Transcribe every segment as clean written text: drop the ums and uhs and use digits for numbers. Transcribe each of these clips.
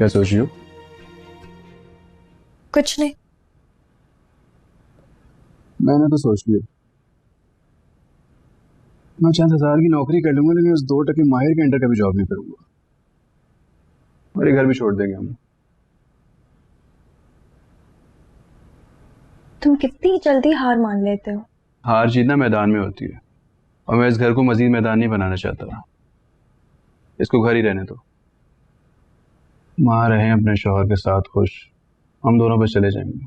क्या सोच रही हो? कुछ नहीं। मैंने तो सोच लिया, मैं चंद हजार की नौकरी कर लूंगा, लेकिन उस 2% माहिर के अंडर कभी जॉब नहीं करूंगा। और ये घर भी छोड़ देंगे हम। तुम कितनी जल्दी हार मान लेते हो। हार जीत ना मैदान में होती है, और मैं इस घर को मजीद मैदान नहीं बनाना चाहता। इसको घर ही रहने दो। माँ रहे अपने शौहर के साथ खुश, हम दोनों बस चले जाएंगे।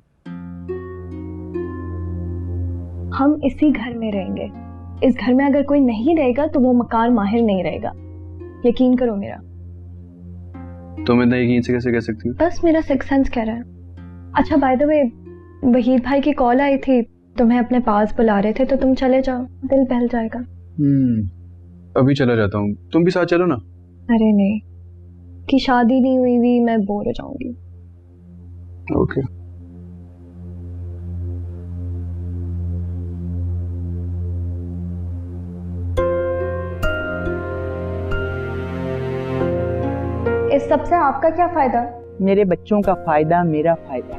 हम इसी घर में रहेंगे। इस घर में अगर कोई नहीं रहेगा तो वो मकान माहिर नहीं रहेगा, यकीन करो मेरा। तुम इतना यकीन से कैसे कह सकती हो? बस मेरा सिक्स सेंस कह रहा है। अच्छा बाय द वे, वहीद भाई की कॉल आई थी, तुम्हें अपने पास बुला रहे थे, तो तुम चले जाओ, दिल बहल जाएगा। अभी चला जाता हूँ, तुम भी साथ चलो ना। अरे नहीं, कि शादी नहीं हुई भी मैं बोर हो जाऊंगी। ओके। इस सब से आपका क्या फायदा? मेरे बच्चों का फायदा मेरा फायदा।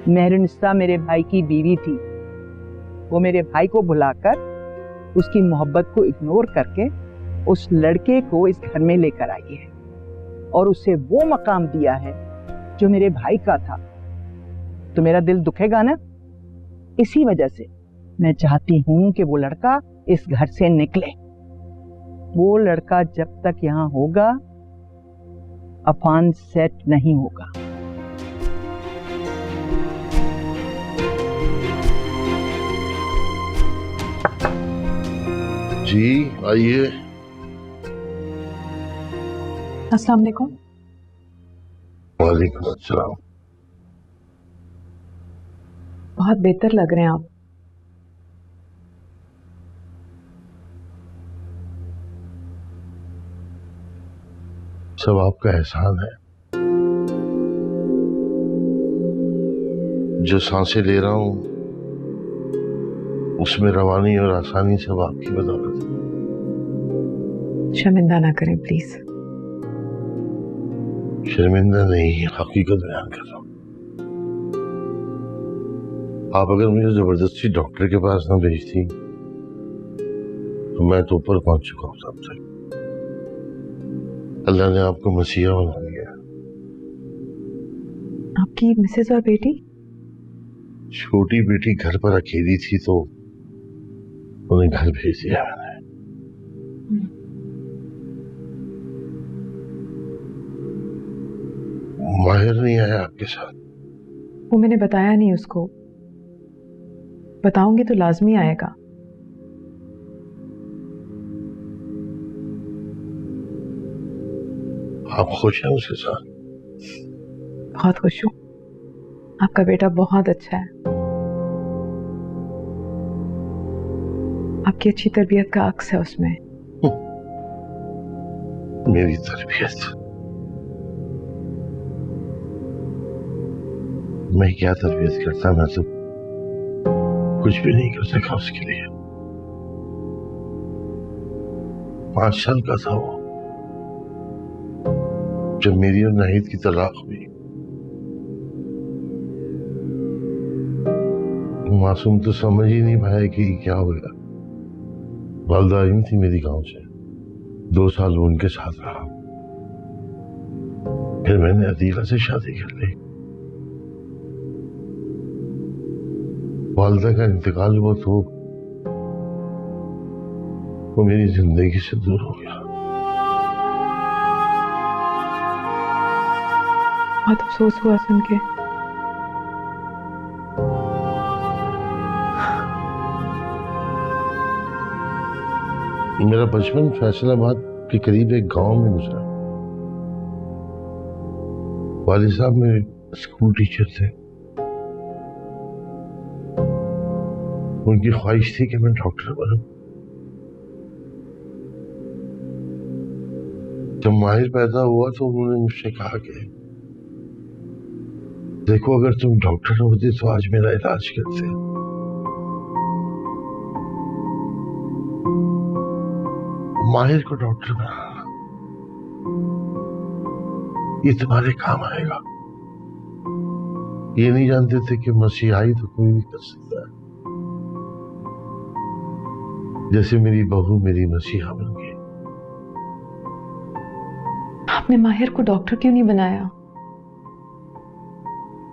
मेहरुनिस्सा मेरे भाई की बीवी थी, वो मेरे भाई को भुलाकर उसकी मोहब्बत को इग्नोर करके उस लड़के को इस घर में लेकर आई है और उसे वो मकाम दिया है जो मेरे भाई का था। तो मेरा दिल दुखेगा ना। इसी वजह से मैं चाहती हूं कि वो लड़का इस घर से निकले। वो लड़का जब तक यहाँ होगा अफान सेट नहीं होगा। जी आइए। अस्सलाम वालेकुम। वालेकुम अस्सलाम। बहुत बेहतर लग रहे हैं आप। सब आपका एहसान है। जो सांसें ले रहा हूं उसमें रवानी और आसानी सब आपकी बदौलत है। शर्मिंदा ना करें प्लीज। शर्मिंदा नहीं, हकीकत बयान कर रहा हूं। आप अगर मुझे जबरदस्ती डॉक्टर के पास ना भेजती तो मैं तो ऊपर पहुंच चुका हूं सब तक। अल्लाह ने आपको मसीहा बना दिया। आपकी मिसेज और बेटी? छोटी बेटी घर पर अकेली थी तो उन्हें घर भेज दिया मैंने। माहिर नहीं आया आपके साथ? वो मैंने बताया नहीं उसको, बताऊंगी तो लाजमी आएगा। आप खुश हैं उसके साथ? बहुत खुश हूँ, आपका बेटा बहुत अच्छा है। आपकी अच्छी तरबियत का अक्स है उसमें। मेरी तरबियत? मैं क्या तरबियत करता, मैं तो कुछ भी नहीं कर सका उसके लिए। 5 साल का था वो जब मेरी और नाहिद की तलाक हुई। मासूम तो समझ ही नहीं पाया कि क्या होगा। वालदा आई थी मेरी गांव से, 2 साल वो उनके साथ रहा। फिर मैंने अदीला से शादी कर ली। वालदा का इंतकाल हुआ तो वो मेरी जिंदगी से दूर हो गया। बहुत अफसोस हुआ सुन के। मेरा बचपन फैसलाबाद के करीब एक गांव में गुजरा। वालिद साहब मेरे स्कूल टीचर थे। उनकी ख्वाहिश थी कि मैं डॉक्टर बनूं। जब माहिर पैदा हुआ तो उन्होंने मुझसे कहा कि देखो अगर तुम डॉक्टर होते तो आज मेरा इलाज करते। माहिर को डॉक्टर बनाना ये तुम्हारे काम आएगा। ये नहीं जानते थे कि मसीहाई तो कोई भी कर सकता है। जैसे मेरी बहू मेरी मसीहा बन गई। आपने माहिर को डॉक्टर क्यों नहीं बनाया?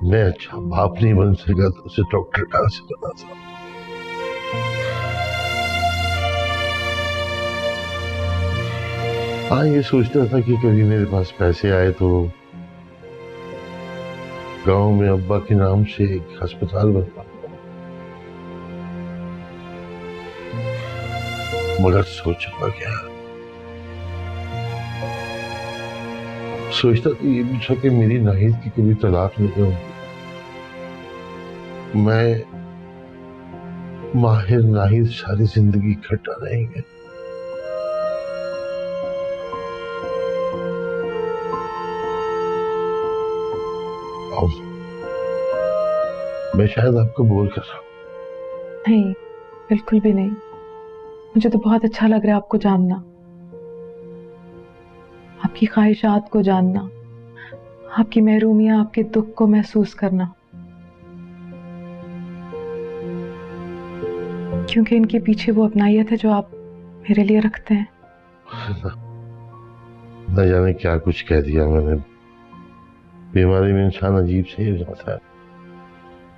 मैं अच्छा बाप नहीं बन सका तो उसे डॉक्टर कहां से बना था। हाँ, ये सोचता था कि कभी मेरे पास पैसे आए तो गांव में अब्बा के नाम से एक अस्पताल बनवा, मगर सोचा क्या, सोचता था ये भी था कि मेरी नाहिद की कभी तलाक नहीं होगी। मैं माहिर नाहिद सारी जिंदगी इकट्ठा रहेंगे। मैं शायद आपको बोर कर रहा हूं। नहीं, बिल्कुल भी नहीं। मुझे तो बहुत अच्छा लग रहा है आपको जानना, आपकी ख्वाहिशात को जानना, आपकी महरूमियां, आपके दुख को महसूस करना, क्योंकि इनके पीछे वो अपनाइयत है जो आप मेरे लिए रखते हैं। न जाने क्या कुछ कह दिया मैंने। बीमारी में इंसान अजीब से ही हो जाता है।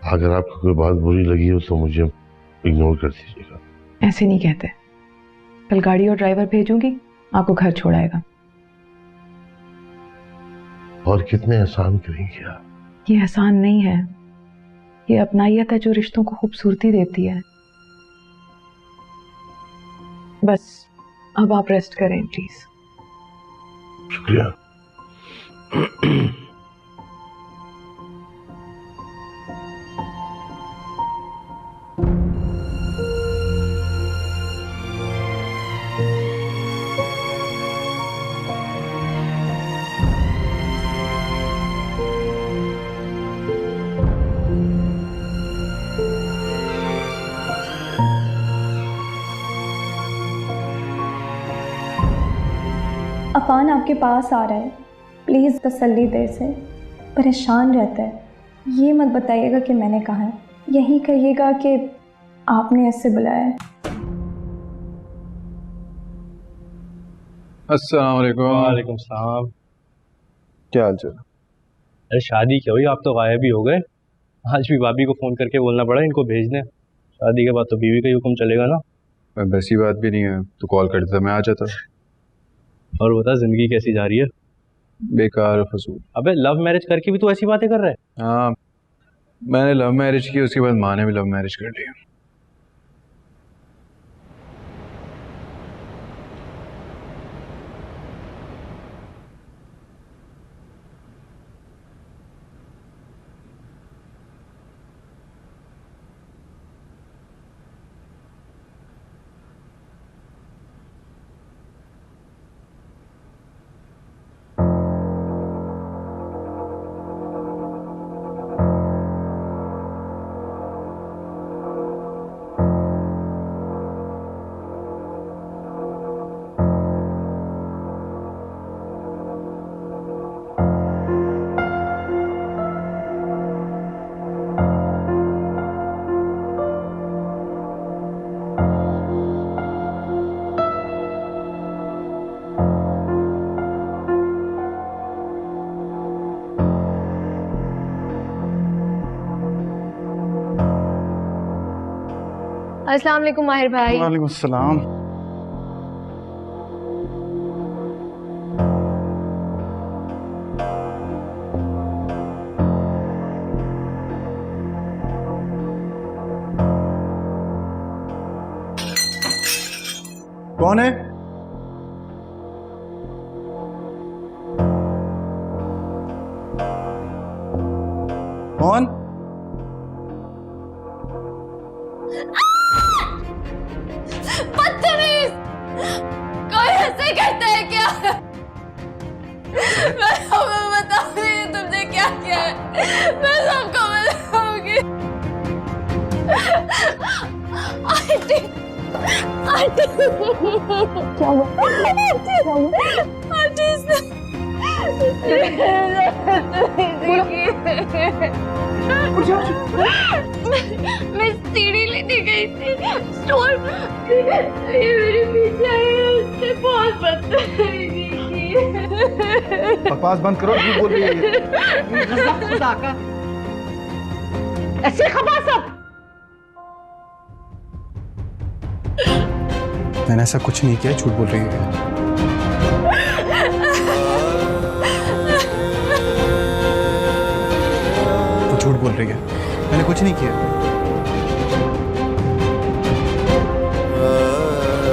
अगर आपको कोई बात बुरी लगी हो तो मुझे इग्नोर कर दीजिएगा। ऐसे नहीं कहते। कल गाड़ी और ड्राइवर भेजूंगी, आपको घर छोड़ाएगा। और कितने एहसान करेंगे आप? ये एहसान नहीं है, ये अपनाइयत है जो रिश्तों को खूबसूरती देती है। बस अब आप रेस्ट करें प्लीज। शुक्रिया। अफान आपके पास आ रहा है, प्लीज़ तसल्ली दे इसे। परेशान रहता है। ये मत बताइएगा कि मैंने कहा है, यही कहिएगा कि आपने इससे बुलाया है। अस्सलाम वालेकुम। वालेकुम सलाम। क्या हाल चाल? अरे शादी क्या हुई, आप तो गायब ही हो गए। आज भी भाभी को फ़ोन करके बोलना पड़ा इनको भेज दें। शादी के बाद तो बीवी का ही हुक्म चलेगा ना। वैसी बात भी नहीं है, तो कॉल कर देता, मैं आ जाता। और बता, ज़िंदगी कैसी जा रही है? बेकार फजूल। अबे लव मैरिज करके भी तो ऐसी बातें कर रहा है। हाँ, मैंने लव मैरिज की, उसके बाद माँ ने भी लव मैरिज कर ली। अस्सलाम वालेकुम माहिर भाई। वालेकुम सलाम। कौन है? कौन? बदतमीज! कोई ऐसे कहता है क्या? मैं तुम्हें बताऊंगी तुमने क्या किया है। मैं सबको बताऊंगी। आंटी, आंटी, क्या हुआ? आंटी, आंटी, मैं सीढ़ी लेने गई थी स्टोर में, ये मेरे पीछे आई, उसने बहुत बदतमीजी की। बकवास बंद करो, झूठ बोल रही है ये। खुदा का ऐसे खबर सब। मैंने ऐसा कुछ नहीं किया, झूठ बोल रही है। वो झूठ बोल रही है, मैंने कुछ नहीं किया।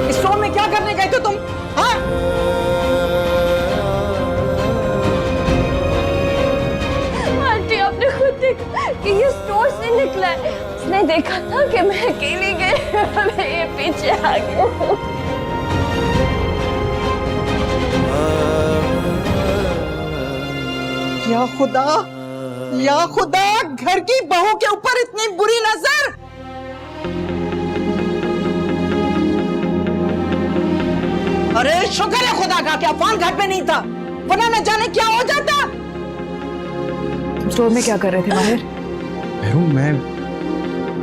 इस शो में क्या करने गए थे तुम? हाँ? आंटी आपने खुद देखा कि ये स्टोर से निकला है, उसने देखा था कि मैं अकेली गई, मैं ये पीछे आ गया। या खुदा, घर की बहू के ऊपर इतनी बुरी नजर। अरे शुक्र है खुदा का कि अफान घर पे नहीं था, वरना न जाने क्या हो जाता। स्टोर में क्या कर रहे थे माहिर? मैं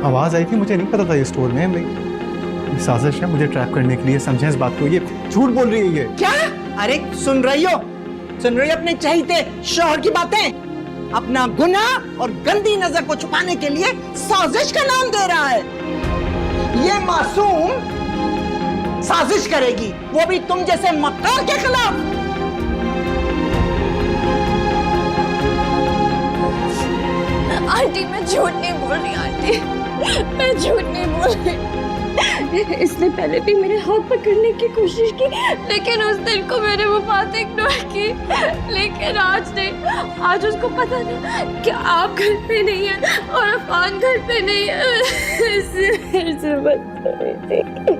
आवाज आई थी, मुझे नहीं पता था ये स्टोर में। ये साजिश है मुझे ट्रैप करने के लिए, समझे इस बात को। ये झूठ बोल रही है ये। क्या? अरे सुन रही हो अपने चहीते शौहर की बातें? अपना गुनाह और गंदी नजर को छुपाने के लिए साजिश का नाम दे रहा है। ये मासूम साजिश करेगी, वो भी तुम जैसे मक्कार के खिलाफ। आंटी मैं झूठ नहीं बोल रही, आंटी मैं झूठ नहीं बोल रही। इसने पहले भी मेरे हाथ पकड़ने की कोशिश की, लेकिन उस दिन को मैंने वो बात इग्नोर की। लेकिन आज नहीं, आज उसको पता था कि आप घर पे नहीं है और अफान घर पे नहीं है, इससे बदतमीजी की।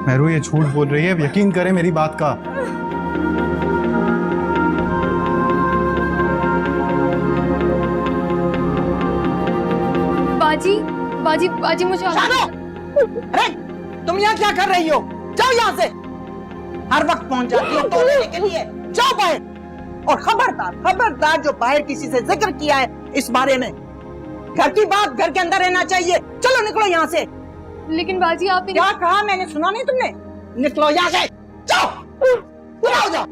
मेहरू ये झूठ बोल रही है, यकीन करें मेरी बात का। बाजी बाजी मुझे अरे तुम यहाँ क्या कर रही हो? जाओ यहाँ से। हर वक्त पहुंच जाती हो तो लेने के लिए। जाओ बाहर। और खबरदार जो बाहर किसी से जिक्र किया है इस बारे में, घर की बात घर के अंदर रहना चाहिए। चलो निकलो यहाँ से। लेकिन बाजी आप क्या कहा? मैंने सुना नहीं तुमने? निकलो यहाँ से। जाओ जाओ।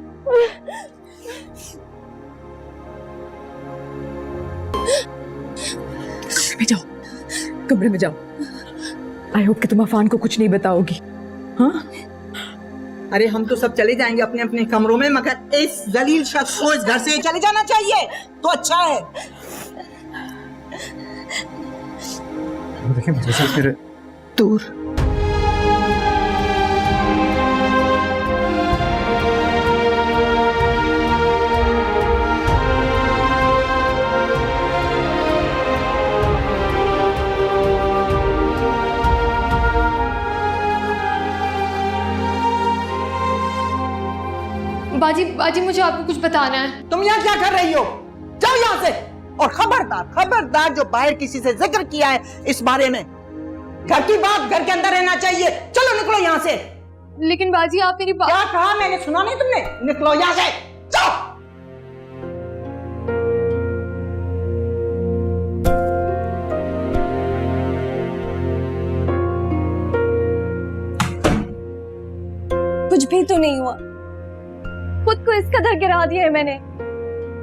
कमरे में जाओ। आई होप कि तुम अफान को कुछ नहीं बताओगी। हाँ? अरे हम तो सब चले जाएंगे अपने अपने कमरों में, मगर इस जलील शख्स को इस घर से चले जाना चाहिए तो अच्छा है। देखिए मेरे साथ फिर दूर। बाजी मुझे आपको कुछ बताना है। तुम यहाँ क्या कर रही हो? जाओ यहाँ से। और खबरदार जो बाहर किसी से जिक्र किया है इस बारे में, घर की बात घर के अंदर रहना चाहिए। चलो निकलो यहाँ से। लेकिन बाजी आप मेरी बात। क्या कहा? मैंने सुना नहीं तुमने? निकलो यहाँ से। जाओ। कुछ भी तो नहीं हुआ, खुद को इस कदर गिरा दिया है मैंने।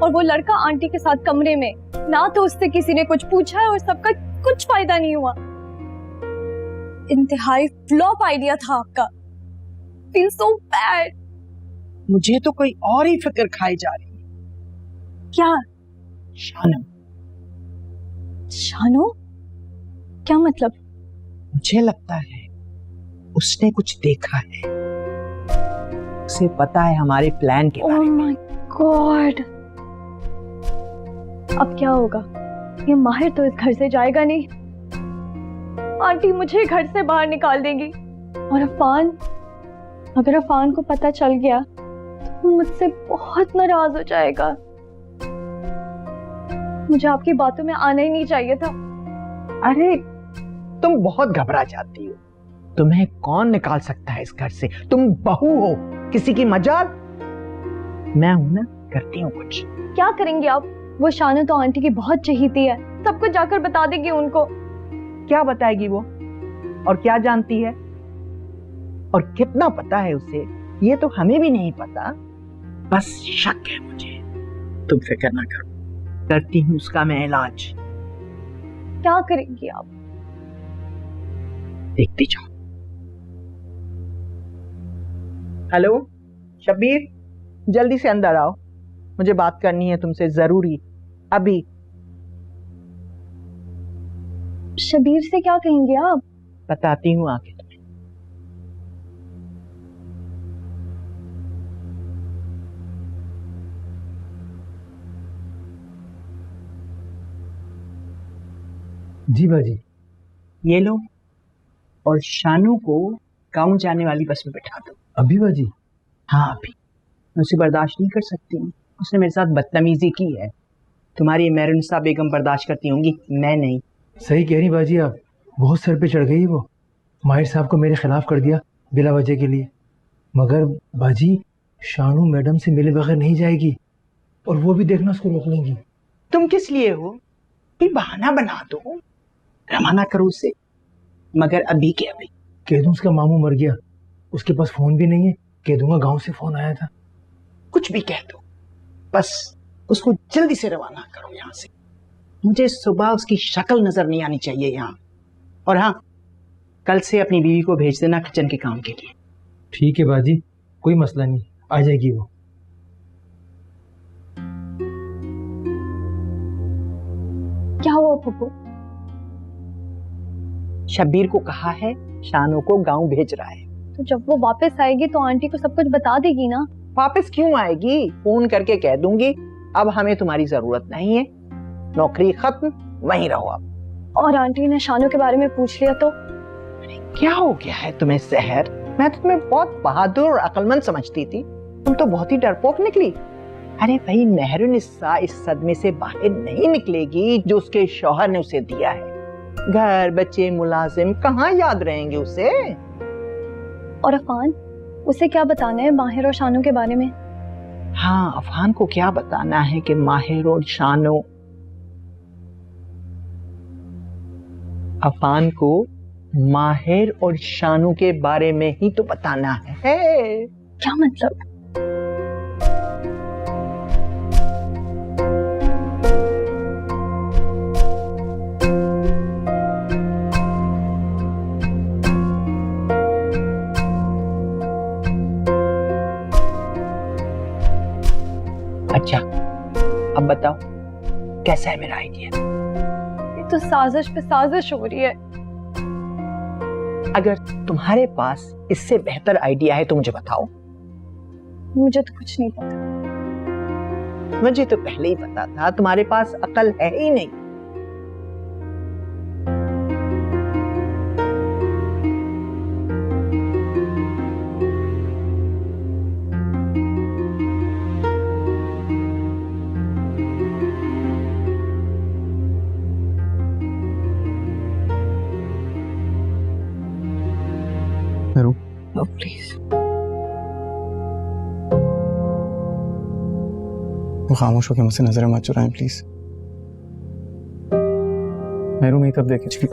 और वो लड़का आंटी के साथ कमरे में, ना तो उससे किसी ने कुछ पूछा है और सबका कुछ फायदा नहीं हुआ। इंतहाई फ्लॉप आइडिया था आपका। Feel so bad. मुझे तो कोई और ही फिक्र खाई जा रही है। क्या? शानू। शानू? क्या मतलब? मुझे लगता है उसने कुछ देखा है, उसे पता है हमारे प्लान के बारे में। Oh my God. अब क्या होगा? ये माहिर तो इस घर से जाएगा नहीं, आंटी मुझे घर से बाहर निकाल देगी। और अगर अफान को पता चल गया तो मुझसे बहुत नाराज हो जाएगा। मुझे आपकी बातों में आना ही नहीं चाहिए था। अरे तुम बहुत घबरा जाती हो। तुम्हें कौन निकाल सकता है इस घर से? तुम बहू हो, किसी की मजाल। मैं हूं ना करती हूँ कुछ। क्या करेंगे आप? वो शानू तो आंटी की बहुत चहीती है, सब कुछ जाकर बता देगी उनको। क्या बताएगी वो? और क्या जानती है और कितना पता है उसे, ये तो हमें भी नहीं पता। बस शक है मुझे। तुम फिक्र ना करो, करती हूँ उसका मैं इलाज। क्या करेंगी आप? देखती जाओ। हेलो शब्बीर, जल्दी से अंदर आओ, मुझे बात करनी है तुमसे जरूरी अभी। शबीर से क्या कहेंगे आप? बताती हूँ आके तुम्हें। जी बाजी। ये लो, और शानू को गांव जाने वाली बस में बैठा दो। अभी बाजी? हाँ अभी। मैं उसे बर्दाश्त नहीं कर सकती, उसने मेरे साथ बदतमीजी की है। तुम्हारी मेहरुनिसा बेगम बर्दाश्त करती होंगी, मैं नहीं। सही कह रही बाजी आप, बहुत सर पे चढ़ गई वो। माहिर साहब को मेरे खिलाफ कर दिया बिला वजह के लिए। मगर बाजी, शानू मैडम से मिले बगैर नहीं जाएगी, और वो भी देखना उसको रोक लेंगी। तुम किस लिए हो? कोई बहाना बना दो, रवाना करो उसे। मगर अभी के अभी। कह दूं उसका मामू मर गया, उसके पास फोन भी नहीं है। कह दूंगा गांव से फोन आया था। कुछ भी कह दो, बस उसको जल्दी से रवाना करो यहाँ से। मुझे सुबह उसकी शक्ल नजर नहीं आनी चाहिए यहाँ। और हाँ, कल से अपनी बीवी को भेज देना किचन के काम के लिए। ठीक है बाजी, कोई मसला नहीं, आ जाएगी वो। क्या हुआ पप्पू? शब्बीर को कहा है शानू को गांव भेज रहा है। तो जब वो वापस आएगी तो आंटी को सब कुछ बता देगी ना। वापस क्यों आएगी? फोन करके कह दूंगी अब हमें तुम्हारी जरूरत नहीं है, नौकरी खत्म, वहीं रहो आप। और आंटी ने शानू के बारे में पूछ लिया तो? क्या हो गया है तुम्हें सहर? मैं तो तुम्हें बहुत बहादुर और अक्लमंद समझती थी, तुम तो बहुत ही डरपोक निकली। अरे भाई, मेहरुनिसा इस सदमे से बाहर नहीं निकलेगी जो उसके शौहर ने उसे दिया है। घर, बच्चे, मुलाजिम कहाँ याद रहेंगे उसे। और अफान, उसे क्या बताना है माहिर और शानू के बारे में? हाँ, अफान को क्या बताना है कि माहिर और शानू। अफान को माहिर और शानू के बारे में ही तो बताना है। क्या मतलब? अच्छा, अब बताओ कैसा है मेरा आइडिया? ये तो साजिश पे साजिश हो रही है। अगर तुम्हारे पास इससे बेहतर आइडिया है तो मुझे बताओ। मुझे तो कुछ नहीं पता। मुझे तो पहले ही पता था तुम्हारे पास अकल है ही नहीं। प्लीज, वो खामोश होकर मुझसे नजरें मत चुराएं प्लीज। मेरू में तब देखे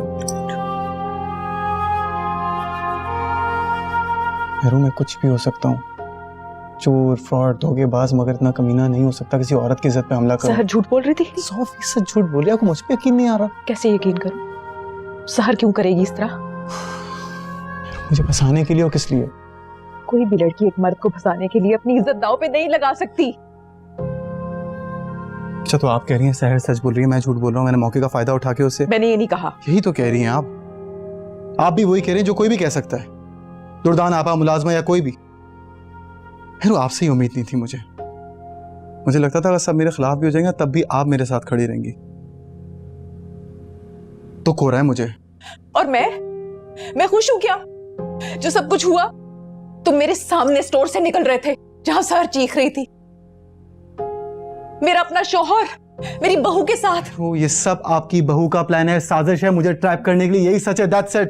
मेरू में कुछ भी हो सकता हूँ, चोर, फ्रॉड, धोखेबाज, मगर इतना कमीना नहीं हो सकता किसी औरत की इज्जत पे हमला कर। सहर झूठ बोल रही थी। 100% झूठ बोल रही। आपको मुझ पे यकीन नहीं आ रहा? कैसे यकीन करूं? सहर क्यों करेगी इस तरह? मुझे फंसाने के लिए और किस लिए? कोई भी लड़की एक मर्द को फंसाने के लिए अपनी इज्जत दांव पे नहीं लगा सकती। अच्छा, तो आप कह रही हैं सहर सच बोल रही है, मैं झूठ बोल रहा हूँ? मैंने मौके का फायदा उठा के उससे। मैंने ये नहीं कहा। यही तो कह रही हैं आप भी वही कह रही हैं जो कोई भी कह सकता है। दुर्दान आपा, मुलाजमा या कोई भी। फिर आपसे ही उम्मीद नहीं थी मुझे लगता था अगर सब मेरे खिलाफ भी हो जाएंगे तब भी आप मेरे साथ खड़ी रहेंगी। तो हो रहा है मुझे। और मैं खुश हूं क्या जो सब कुछ हुआ? तुम मेरे सामने स्टोर से निकल रहे थे जहां सहर चीख रही थी। मेरा अपना शौहर मेरी बहू के साथ। तो ये सब आपकी बहू का प्लान है, साजिश है मुझे ट्रैप करने के लिए, यही सच है? That's it.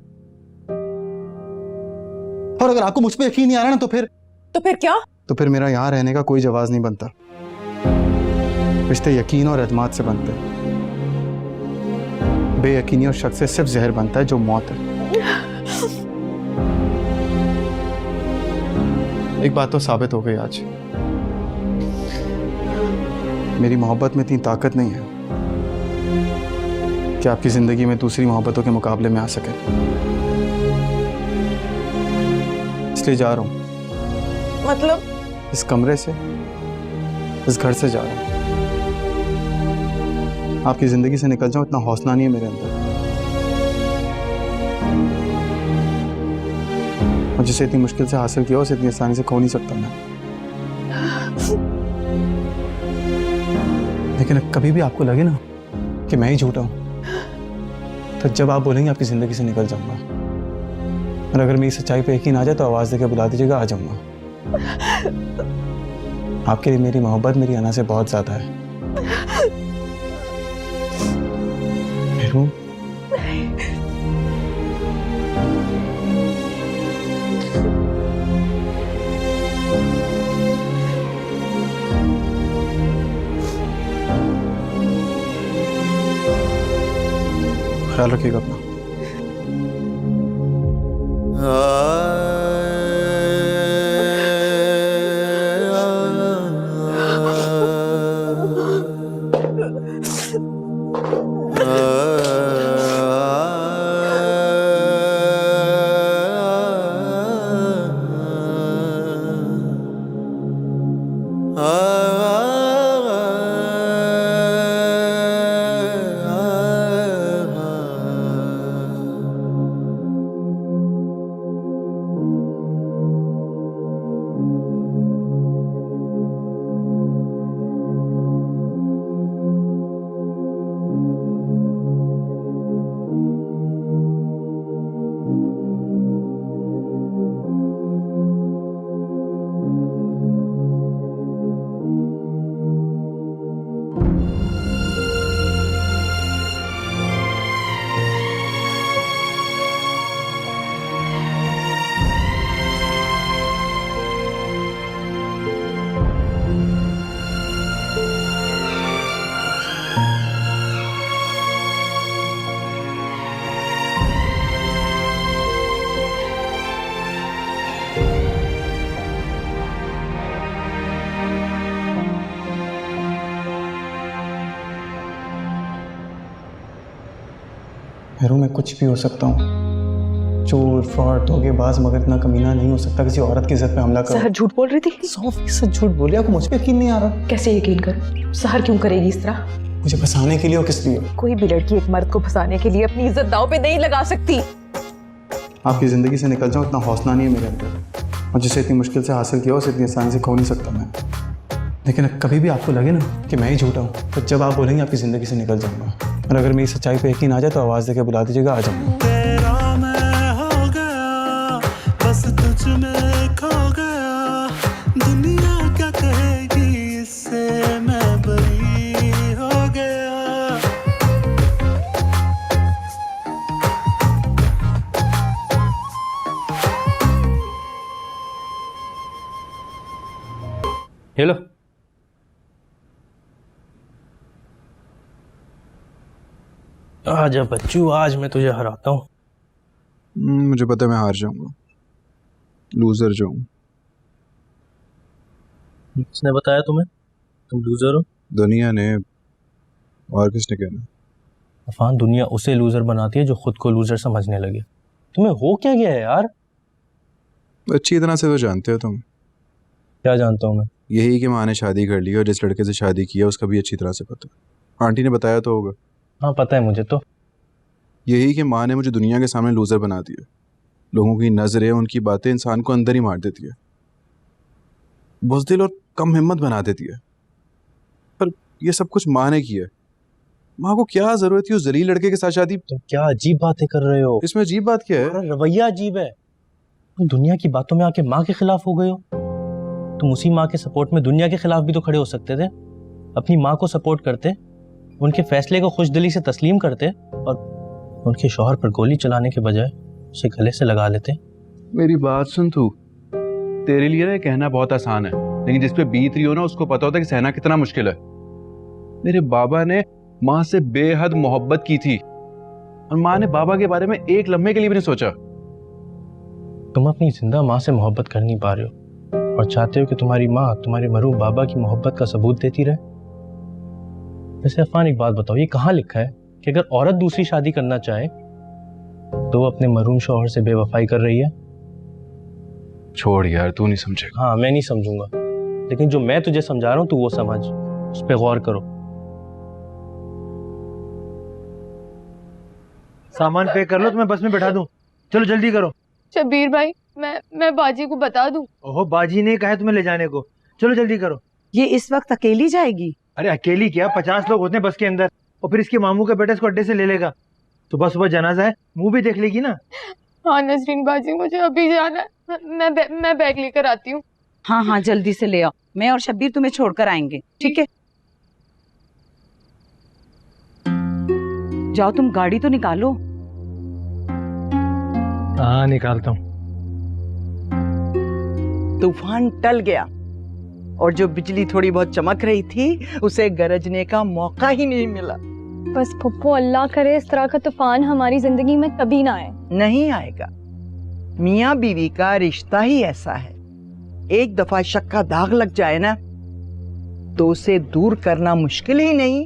और अगर आपको मुझ पे यकीन नहीं आ रहा ना तो फिर क्या? तो फिर मेरा यहां रहने का कोई जवाब नहीं बनता। रिश्ते यकीन और एतमाद से बनते हैं। बेयकीनी और शक से सिर्फ जहर बनता है जो मौत है। एक बात तो साबित हो गई आज, मेरी मोहब्बत में इतनी ताकत नहीं है कि आपकी जिंदगी में दूसरी मोहब्बतों के मुकाबले में आ सके। इसलिए जा रहा हूं, मतलब इस कमरे से, इस घर से जा रहा हूं। आपकी जिंदगी से निकल जाऊं इतना हौसला नहीं है मेरे अंदर, और जिसे इतनी मुश्किल से हासिल किया उसे इतनी आसानी से खो नहीं सकता मैं। लेकिन कभी भी आपको लगे ना कि मैं ही झूठा हूं, तो जब आप बोलेंगे आपकी जिंदगी से निकल जाऊंगा, और अगर मेरी सच्चाई पे यकीन आ जाए तो आवाज देकर बुला दीजिएगा, आ जाऊंगा। आपके लिए मेरी मोहब्बत मेरी अना से बहुत ज्यादा है। मेरू, ख्याल रखिएगा अपना। मेरू, मैं कुछ भी हो सकता हूँ, चोर, फ्रॉड, धोखेबाज, मगर इतना कमीना नहीं हो सकता किसी औरत की इज्जत पे हमला कर। सहर झूठ बोल रही थी। 100% झूठ बोलिए, आपको मुझ पे यकीन नहीं आ रहा। कैसे यकीन करूं? सहर क्यों करेगी इस तरह? मुझे फंसाने के लिए और किस लिए? कोई भी लड़की एक मर्द को फंसाने के लिए अपनी इज्जत दांव पे नहीं लगा सकती। आपकी जिंदगी से निकल जाऊं इतना हौसला नहीं है मेरे अंदर, और जिसे इतनी मुश्किल से हासिल किया उसे इतनी आसानी से खो नहीं सकता मैं। लेकिन कभी भी आपको लगे ना कि मैं ही झूठा हूँ, तो जब आप बोलेंगे आपकी जिंदगी से निकल जाऊंगा, और अगर मेरी सच्चाई पे यकीन आ जाए तो आवाज देकर बुला दीजिएगा, आ जाऊंगा। तेरा मैं हो गया, बस तुझ में खो गया, दुनिया क्या कहेगी इससे मैं बरी हो गया। हेलो, आजा बच्चू, आज मैं तुझे हराता हूँ। मुझे पता है मैं हार जाऊंगा, लूजर जो हूँ। किसने बताया तुम्हें तुम लूजर हो? दुनिया ने, और किसने कहना। अफान, दुनिया उसे लूजर बनाती है जो खुद को लूजर समझने लगे। तुम्हें हो क्या गया है यार? अच्छी तरह से तो जानते हो तुम। क्या जानता हूँ मैं? यही कि माँ ने शादी कर ली और जिस लड़के से शादी किया उसका भी अच्छी तरह से पता। आंटी ने बताया तो होगा। हाँ पता है मुझे तो। यही कि माँ ने मुझे दुनिया के सामने लूजर बना दिया। लोगों की नजरें, उनकी बातें इंसान को अंदर ही मार देती है, बुज़दिल और कम हिम्मत बना देती है। पर ये सब कुछ माँ ने किया। माँ को क्या जरूरत थी उस जलील लड़के के साथ शादी? तुम क्या अजीब बातें कर रहे हो? इसमें अजीब बात क्या है? तुम्हारा रवैया अजीब है। तुम दुनिया की बातों में आके माँ के खिलाफ हो गए हो। तुम उसी माँ के सपोर्ट में दुनिया के खिलाफ भी तो खड़े हो सकते थे। अपनी माँ को सपोर्ट करते, उनके फैसले को खुशदिली से तस्लीम करते और उनके शौहर पर गोली चलाने के बजाय उसे गले से लगा लेते। मेरी बात सुन तू, तेरे लिए ना कहना बहुत आसान है, लेकिन जिस पे बीत रही हो ना उसको पता होता है कि सहना कितना मुश्किल है। मेरे बाबा ने माँ से बेहद मोहब्बत की थी और माँ ने बाबा के बारे में एक लम्हे के लिए भी नहीं सोचा। तुम अपनी जिंदा माँ से मोहब्बत कर नहीं पा रहे हो और चाहते हो कि तुम्हारी माँ तुम्हारे मरूम बाबा की मोहब्बत का सबूत देती रहे। वैसे अफान, एक बात बताओ, ये कहाँ लिखा है कि अगर औरत दूसरी शादी करना चाहे तो वो अपने मरूम शौहर से बेवफाई कर रही है? छोड़ यार, तू नहीं समझेगा। हाँ, मैं नहीं समझूंगा, लेकिन जो मैं तुझे समझा रहा हूँ तू वो समझ, उस पर गौर करो। सामान पैक कर लो तो मैं बस में बैठा दूं। चलो जल्दी करो। शब्बीर भाई, मैं बाजी को बता दूं? ओहो, बाजी ने कहा है तुम्हें ले जाने को। चलो जल्दी करो। ये इस वक्त अकेली जाएगी? अरे अकेली क्या, 50 लोग होते हैं बस के अंदर, और फिर इसके मामू का बेटा इसको अड्डे से ले लेगा। सुबह सुबह जनाजा है, मुंह भी देख लेगी ना। हाँ नसरीन बाजी, मुझे अभी जाना है। मैं बैग लेकर आती हूँ। हाँ हाँ, जल्दी से ले आओ, मैं और शब्बीर तुम्हें छोड़कर आएंगे, ठीक है? जाओ, तुम गाड़ी तो निकालो। हाँ, निकालता हूँ। तूफान टल गया और जो बिजली थोड़ी बहुत चमक रही थी उसे गरजने का मौका ही नहीं मिला। बस पप्पू, अल्लाह करे इस तरह का तूफान हमारी जिंदगी में कभी ना आए। नहीं आएगा। मियाँ बीवी का रिश्ता ही ऐसा है, एक दफा शक का दाग लग जाए ना तो उसे दूर करना मुश्किल ही नहीं,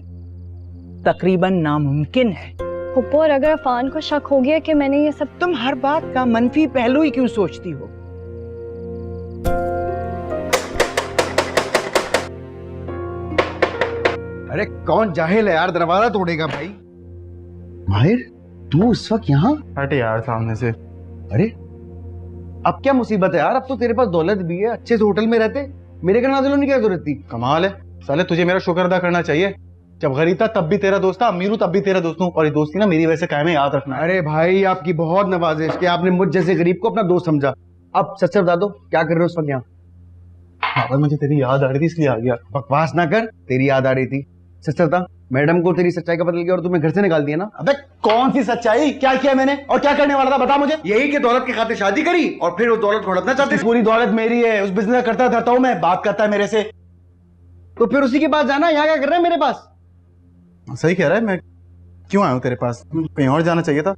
तकरीबन नामुमकिन है। पप्पू, और अगर अफान को शक हो गया कि मैंने ये सब... तुम हर बात का मनफी पहलू ही क्यों सोचती हो? अरे कौन जाहिल है यार, दरवाजा तोड़ेगा भाई। माहिर, तू इस वक्त यहाँ? हटे यार सामने से। अरे अब क्या मुसीबत है यार, अब तो तेरे पास दौलत भी है, अच्छे से होटल में रहते, मेरे घर नाजिल होने की क्या जरूरत थी? कमाल है साले, तुझे मेरा शुक्र अदा करना चाहिए। जब गरीब था तब भी तेरा दोस्त था, अमीर हूं तब भी तेरा दोस्त हूं, और ये दोस्ती ना मेरी वजह से कायम है, याद रखना। अरे भाई, आपकी बहुत नवाजिश कि आपने मुझ जैसे गरीब को अपना दोस्त समझा। अब सच सच बता दो, क्या कर रहे हो उस वक्त यहाँ? हाँ, मुझे तेरी याद आ रही थी इसलिए आ गया। बकवास ना कर, तेरी याद आ रही थी। सच बता, मैडम को तेरी सच्चाई का पता लग गया और तुम्हें घर से निकाल दिया ना? अबे कौन सी सच्चाई? क्या किया मैंने और क्या करने वाला था, बता मुझे। यही कि दौलत की खातिर शादी करी और फिर वो दौलत हड़पना चाहते। पूरी दौलत मेरी है, उस बिजनेस करता धरता हूं मैं, बात करता है मेरे से। तो फिर उसी के पास जाना, यहाँ क्या कर रहा है मेरे पास? सही कह रहा है, मैं क्यों आया हूँ तेरे पास? कहीं और जाना चाहिए था।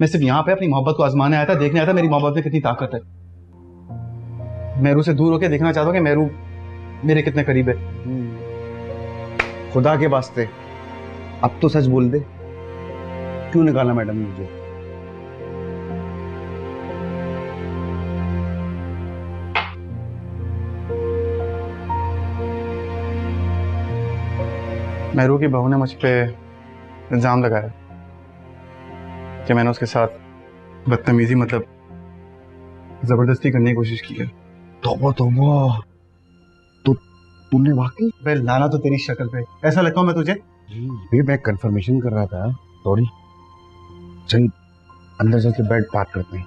मैं सिर्फ यहाँ पे अपनी मोहब्बत को आजमाने आया था, देखने आया था मेरी मोहब्बत में कितनी ताकत है। मेरू से दूर होकर देखना चाहता हूँ कि मेरू मेरे कितने करीब है। खुदा के वास्ते अब तो सच बोल दे, क्यों निकाला मैडम ने मुझे? मेरू की बहू ने मुझ पे इल्जाम लगाया कि मैंने उसके साथ बदतमीजी, मतलब जबरदस्ती करने की कोशिश की है। तौबा तौबा, तो तूने वाकई? बे लाना तो तेरी शक्ल पे ऐसा लगता हूँ मैं तुझे। ये मैं कंफर्मेशन कर रहा था। सॉरी, चल अंदर चल के बेड पैक करते हैं।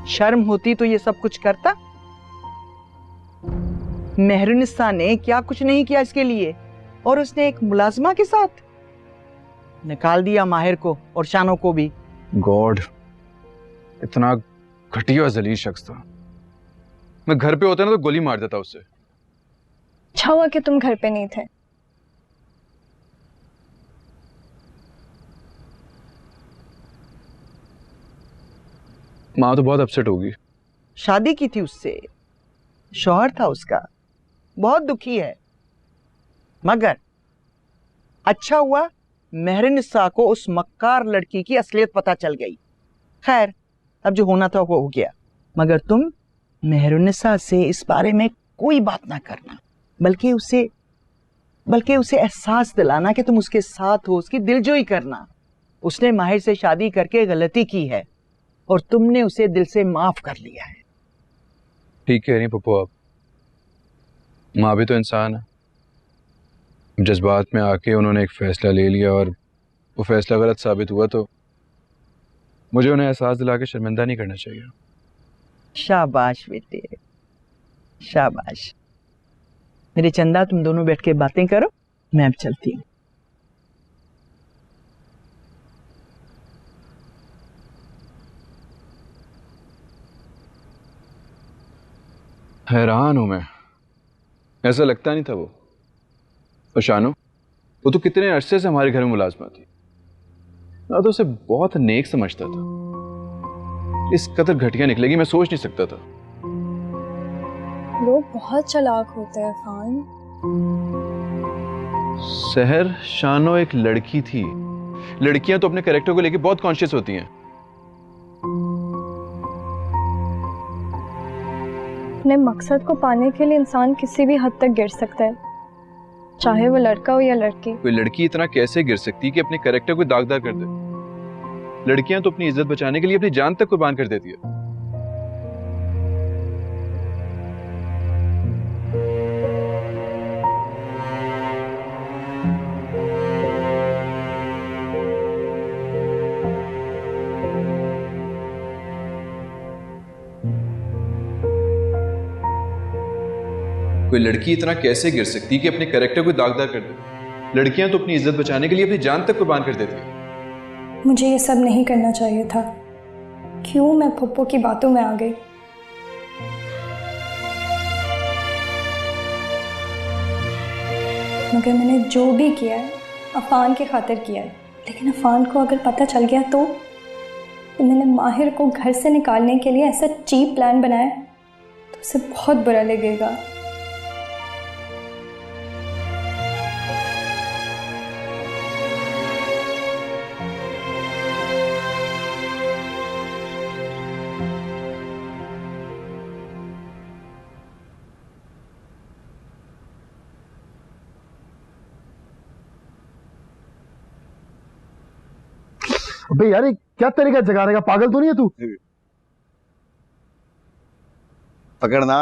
शर्म होती तो ये सब कुछ करता? मेहरुनिस्सा ने क्या कुछ नहीं किया इसके लिए, और उसने एक मुलाजमा के साथ निकाल दिया माहिर को और शानो को भी। गॉड, इतना घटिया और जलील शख्स था। मैं घर पे होता ना तो गोली मार देता उससे। अच्छा हुआ कि तुम घर पे नहीं थे। माँ तो बहुत अपसेट होगी। शादी की थी उससे, शौहर था उसका, बहुत दुखी है। मगर अच्छा हुआ मेहरुनिस्सा को उस मक्कार लड़की की असलियत पता चल गई। खैर, अब जो होना था वो हो गया। मगर तुम मेहरुनिस्सा से इस बारे में कोई बात ना करना, बल्कि उसे एहसास दिलाना कि तुम उसके साथ हो, उसकी दिलजोई करना। उसने माहिर से शादी करके गलती की है और तुमने उसे दिल से माफ कर लिया है। ठीक कह रही पप्पू आप। माँ भी तो इंसान है। जज्बात में आके उन्होंने एक फैसला ले लिया और वो फैसला गलत साबित हुआ तो मुझे उन्हें एहसास दिला के शर्मिंदा नहीं करना चाहिए। शाबाश बेटे, शाबाश। मेरे चंदा, तुम दोनों बैठ के बातें करो, मैं अब चलती हूँ। हैरान हूं मैं, ऐसा लगता नहीं था वो। और शानू, वो तो कितने अरसे से हमारे घर में मुलाजमा थी। मैं तो उसे बहुत नेक समझता था, इस कदर घटिया निकलेगी मैं सोच नहीं सकता था। लोग बहुत चालाक होते हैं इरफान। सहर, शानो एक लड़की थी। लड़कियां तो अपने कैरेक्टर को लेके बहुत कॉन्शियस होती हैं। अपने मकसद को पाने के लिए इंसान किसी भी हद तक गिर सकता है, चाहे वो लड़का हो या लड़की। कोई लड़की इतना कैसे गिर सकती है कि अपने कैरेक्टर को दागदार कर दे? लड़कियां तो अपनी इज्जत बचाने के लिए अपनी जान तक कुर्बान कर देती है। कोई लड़की इतना कैसे गिर सकती है कि अपने कैरेक्टर को दागदार कर दे? लड़कियां तो अपनी इज्जत बचाने के लिए अपनी जान तक कुर्बान कर देती है। मुझे ये सब नहीं करना चाहिए था। क्यों मैं पप्पो की बातों में आ गई? मगर मैंने जो भी किया है अफान के खातिर किया है। लेकिन अफान को अगर पता चल गया तो मैंने माहिर को घर से निकालने के लिए ऐसा चीप प्लान बनाया तो उसे बहुत बुरा लगेगा। अबे यार, ये क्या तरीका जगाने का? पागल तो नहीं है तू? पकड़ना।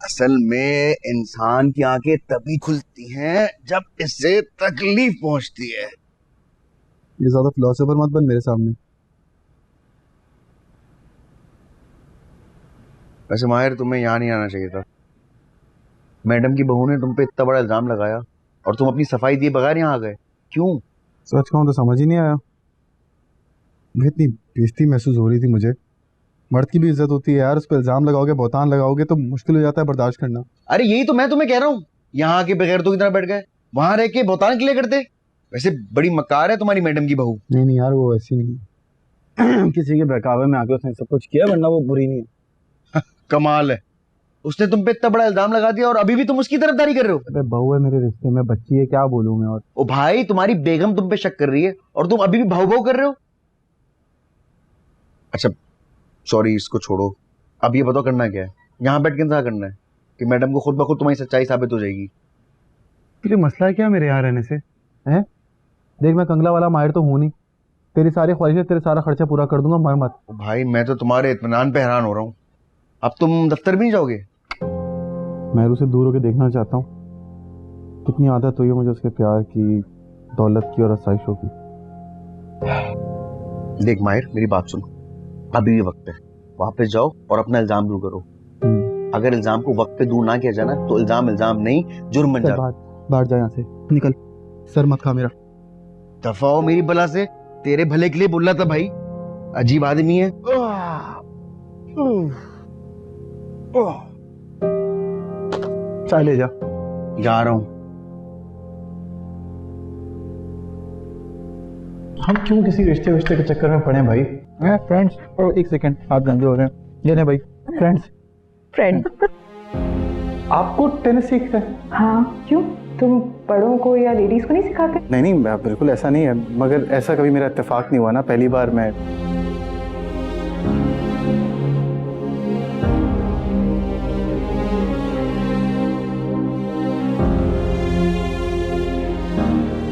असल में इंसान की आंखें तभी खुलती हैं जब इससे तकलीफ पहुंचती है। ये ज्यादा फिलोसोफर मत बन मेरे सामने। वैसे माहिर, तुम्हें यहाँ नहीं आना चाहिए था। मैडम की बहू ने तुम पे इतना बड़ा इल्जाम लगाया और तुम अपनी सफाई दिए बगैर यहाँ आ गए। क्यों? सच कहूं तो समझ ही नहीं आया। इतनी बेइज्जती महसूस हो रही थी मुझे। मर्द की भी इज्जत होती है यार, उस पर इल्जाम लगाओगे, बहतान लगाओगे तो मुश्किल हो जाता है बर्दाश्त करना। अरे यही तो मैं तुम्हें कह रहा हूँ, यहाँ आके बगैर तो कितना बैठ गए, वहां रह के बहतान के लिए करते। वैसे बड़ी मक्कार है तुम्हारी मैडम की बहू। नहीं यार, वो ऐसी नहीं है। किसी के बहकावे में आके उसने सब कुछ किया, वरना वो बुरी नहीं है। कमाल है, उसने तुम पे इतना बड़ा इल्जाम लगा दिया और अभी भी तुम उसकी तरफदारी कर रहे हो। अबे बहू है मेरे रिश्ते में, बच्ची है, क्या बोलूं मैं। और ओ भाई, तुम्हारी बेगम तुम पे शक कर रही है और तुम अभी भी भाव भाव कर रहे हो। अच्छा सॉरी, इसको छोड़ो। अब ये बताओ करना क्या है? यहाँ बैठ के इंतजार करना है कि मैडम को खुद ब खुद तुम्हारी सच्चाई साबित हो जाएगी? तुझे मसला है क्या मेरे यहाँ रहने से? हैं? देख, मैं कंगला वाला माहिर तो हूं नहीं। तेरी सारी ख्वाहिशें, तेरे सारा खर्चा पूरा कर दूंगा, मर मत। भाई मैं तो तुम्हारे इत्मीनान पे हैरान हो रहा हूँ। अब तुम दफ्तर भी नहीं जाओगे? मैं उसे दूर होकर देखना चाहता हूँ। कितनी आदत हुई है मुझे उसके प्यार की, दौलत की और आसाइशों की। देख माहिर, मेरी बात सुन, अभी भी वक्त है। वापस जाओ और अपना इल्जाम दूर करो। अगर इल्जाम को वक्त पे दूर ना किया जाए ना तो इल्जाम नहीं, जुर्म बन जाए। बाहर जा यहाँ से, निकल। सर मत खा मेरा। दफा हो मेरी बला से, तेरे भले के लिए बोल रहा था भाई। अजीब आदमी है। चाय ले जा। जा रहा हूं। हम क्यों किसी रिश्ते के चक्कर में पड़े भाई? हैं फ्रेंड्स? और एक सेकंड, हाथ गंदे हो रहे हैं। ये नहीं भाई, फ्रेंड। आपको टेनिस सीखते हैं? हाँ, क्यों? तुम बड़ों को या लेडीज को नहीं सिखाते? नहीं, बिल्कुल ऐसा नहीं है, मगर ऐसा कभी मेरा इत्तेफाक नहीं हुआ ना। पहली बार मैं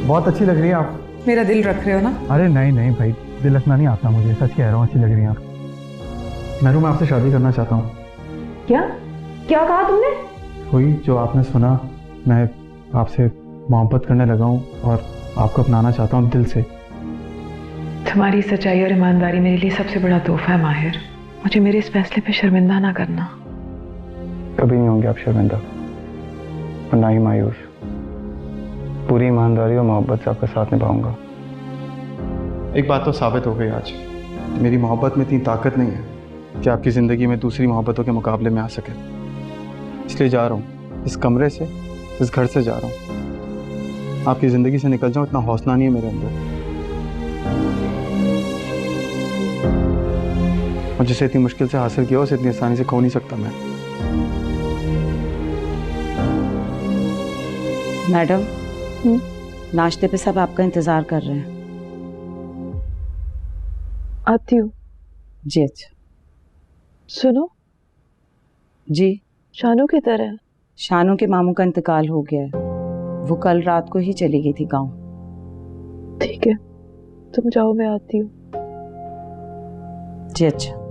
बहुत अच्छी लग रही है आप। मेरा दिल रख रहे हो ना? अरे नहीं भाई, दिल रखना नहीं आता मुझे, सच कह रहा हूँ, अच्छी लग रही हैं आप। मैं आपसे शादी करना चाहता हूँ। क्या कहा तुमने? वही जो आपने सुना। मैं आपसे मोहब्बत करने लगा हूँ और आपको अपनाना चाहता हूँ दिल से। तुम्हारी सच्चाई और ईमानदारी मेरे लिए सबसे बड़ा तोहफा है माहिर। मुझे मेरे इस फैसले पे शर्मिंदा ना करना। कभी नहीं होंगे आप शर्मिंदा और ना ही मायूस। पूरी ईमानदारी और मोहब्बत से आपका साथ निभाऊंगा। एक बात तो साबित हो गई आज, मेरी मोहब्बत में इतनी ताकत नहीं है कि आपकी ज़िंदगी में दूसरी मोहब्बतों के मुकाबले में आ सके। इसलिए जा रहा हूँ इस कमरे से इस घर से जा रहा हूँ। आपकी ज़िंदगी से निकल जाऊँ इतना हौसला नहीं है मेरे अंदर। और जिसे इतनी मुश्किल से हासिल किया उसे इतनी आसानी से खो नहीं सकता मैं। मैडम, नाश्ते पे सब आपका इंतजार कर रहे हैं। आती हूँ। जी अच्छा। सुनो जी, शानू की तरह। शानू के मामू का इंतकाल हो गया है। वो कल रात को ही चली गई थी गांव। ठीक है, तुम जाओ, मैं आती हूँ। जी अच्छा।